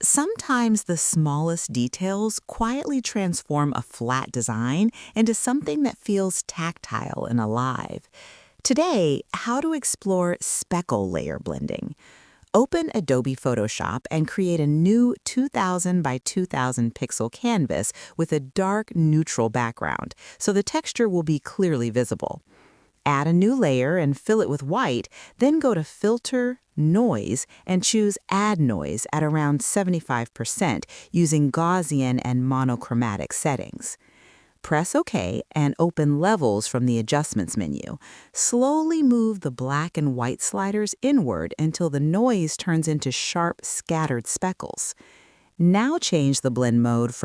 Sometimes the smallest details quietly transform a flat design into something that feels tactile and alive. Today, how to explore speckle layer blending. Open Adobe Photoshop and create a new 2000 by 2000 pixel canvas with a dark, neutral background, so the texture will be clearly visible. Add a new layer and fill it with white, then go to Filter, Noise, and choose Add Noise at around 75% using Gaussian and monochromatic settings. Press OK and open Levels from the Adjustments menu. Slowly move the black and white sliders inward until the noise turns into sharp, scattered speckles. Now change the blend mode from